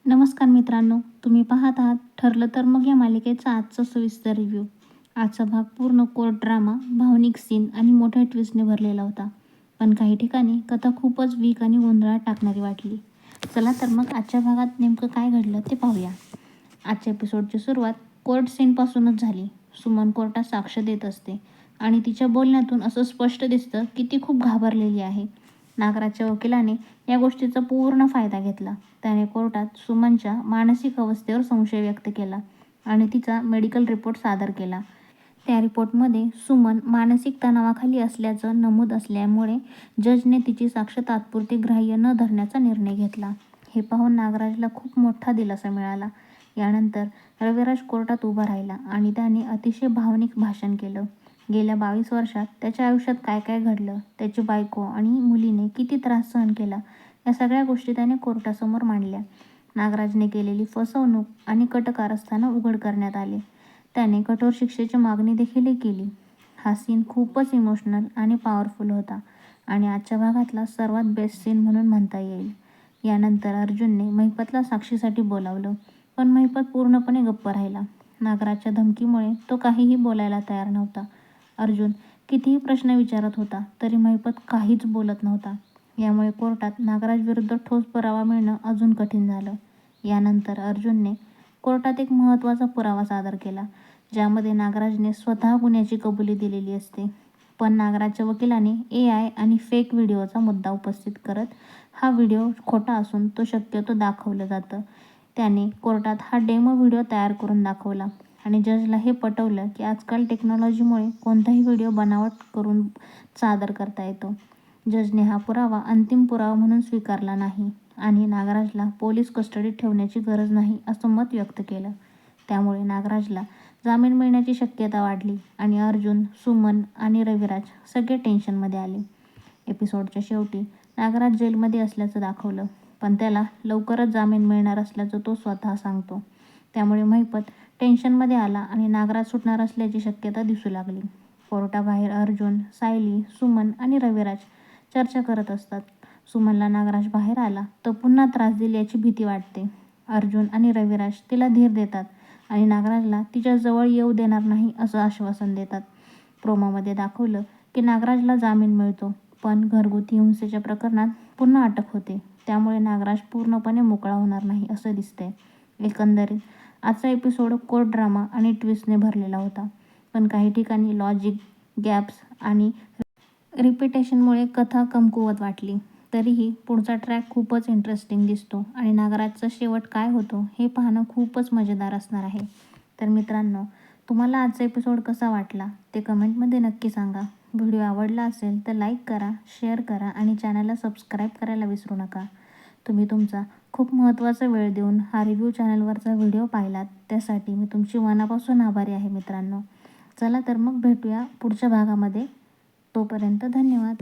नमस्कार मित्रांनो, तुम्ही पाहत आहात ठरलं तर मग या मालिकेचा आजचा सविस्तर रिव्ह्यू. आजचा भाग पूर्ण कोर्ट ड्रामा, भावनिक सीन आणि मोठ्या ट्विस्टने भरलेला होता. पण काही ठिकाणी कथा खूपच वीक आणि गोंधळात टाकणारी वाटली. चला तर मग आजच्या भागात नेमकं काय घडलं ते पाहूया. आजच्या एपिसोडची सुरुवात कोर्ट सीनपासूनच झाली. सुमन कोर्टात साक्ष देत असते आणि तिच्या बोलण्यातून असं स्पष्ट दिसतं की ती खूप घाबरलेली आहे. नागराजच्या वकिलाने या गोष्टीचा पूर्ण फायदा घेतला. त्याने कोर्टात सुमनच्या मानसिक अवस्थेवर संशय व्यक्त केला आणि तिचा मेडिकल रिपोर्ट सादर केला. त्या रिपोर्टमध्ये सुमन मानसिक तणावाखाली असल्याचं नमूद असल्यामुळे जजने तिची साक्ष तात्पुरती ग्राह्य न धरण्याचा निर्णय घेतला. हे पाहून नागराजला खूप मोठा दिलासा मिळाला. यानंतर रविराज कोर्टात उभा राहिला आणि त्याने अतिशय भावनिक भाषण केलं. गेल्या 22 वर्षात त्याच्या आयुष्यात काय काय घडलं, त्याची बायको आणि मुलीने किती त्रास सहन केला, या सगळ्या गोष्टी त्याने कोर्टासमोर मांडल्या. नागराजने केलेली फसवणूक आणि कट कारस्थानं उघड करण्यात आले. त्याने कठोर शिक्षेची मागणी देखील केली. हा सीन खूपच इमोशनल आणि पॉवरफुल होता आणि आजच्या भागातला सर्वात बेस्ट सीन म्हणून म्हणता येईल. यानंतर अर्जुनने महिपतला साक्षीसाठी बोलावलं, पण महिपत पूर्णपणे गप्प राहिला. नागराजच्या धमकीमुळे तो काहीही बोलायला तयार नव्हता. अर्जुन कितीही प्रश्न विचारत होता तरी महिपत काहीच बोलत नव्हता. यामुळे कोर्टात नागराजविरुद्ध ठोस पुरावा मिळणं अजून कठीण झालं. यानंतर अर्जुनने कोर्टात एक महत्त्वाचा पुरावा सादर केला, ज्यामध्ये नागराजने स्वतः गुन्ह्याची कबुली दिलेली असते. पण नागराजच्या वकिलाने AI आणि फेक व्हिडिओचा मुद्दा उपस्थित करत हा व्हिडिओ खोटा असून तो शक्यतो दाखवलं जातं. त्याने कोर्टात हा डेमो व्हिडिओ तयार करून दाखवला आणि जजला हे पटवलं की आजकाल टेक्नॉलॉजीमुळे कोणताही व्हिडिओ बनावट करून सादर करता येतो. जजने हा पुरावा अंतिम पुरावा म्हणून स्वीकारला नाही आणि नागराजला पोलीस कस्टडीत ठेवण्याची गरज नाही असं मत व्यक्त केलं. त्यामुळे नागराजला जामीन मिळण्याची शक्यता वाढली आणि अर्जुन, सुमन आणि रविराज सगळे टेन्शनमध्ये आले. एपिसोडच्या शेवटी नागराज जेलमध्ये असल्याचं दाखवलं, पण त्याला लवकरच जामीन मिळणार असल्याचं तो स्वतः सांगतो. त्यामुळे महिपत टेन्शनमध्ये आला आणि नागराज सुटणार असल्याची शक्यता दिसू लागली. कोर्टाबाहेर अर्जुन, सायली, सुमन आणि रविराज चर्चा करत असतात. सुमनला नागराज बाहेर आला तर पुन्हा त्रास देईल याची भीती वाटते. अर्जुन आणि रविराज तिला धीर देतात आणि नागराजला तिच्या जवळ येऊ देणार नाही असं आश्वासन देतात. प्रोमोमध्ये दाखवलं की नागराजला जामीन मिळतो, पण घरगुती हिंसेच्या प्रकरणात पुन्हा अटक होते. त्यामुळे नागराज पूर्णपणे मोकळा होणार नाही असं दिसतंय. एकंदरीत आजचा एपिसोड कोर्ट ड्रामा आणि ट्विस्टने भरलेला होता. पण काही ठिकाणी लॉजिक गॅप्स आणि रिपिटेशनमुळे कथा कमकुवत वाटली. तरीही पुढचा ट्रॅक खूपच इंटरेस्टिंग दिसतो आणि नागराजचा शेवट काय होतो हे पाहणं खूपच मजेदार असणार आहे. तर मित्रांनो, तुम्हाला आजचा एपिसोड कसा वाटला ते कमेंटमध्ये नक्की सांगा. व्हिडिओ आवडला असेल तर लाईक करा, शेअर करा आणि चॅनलला सबस्क्राईब करायला विसरू नका. तुम्ही तुमचा खूप महत्त्वाचा वेळ देऊन हा रिव्ह्यू चॅनलवरचा व्हिडिओ पाहिलात त्यासाठी मी तुमची मनापासून आभारी आहे मित्रांनो. चला तर मग भेटूया पुढच्या भागामध्ये. तोपर्यंत धन्यवाद.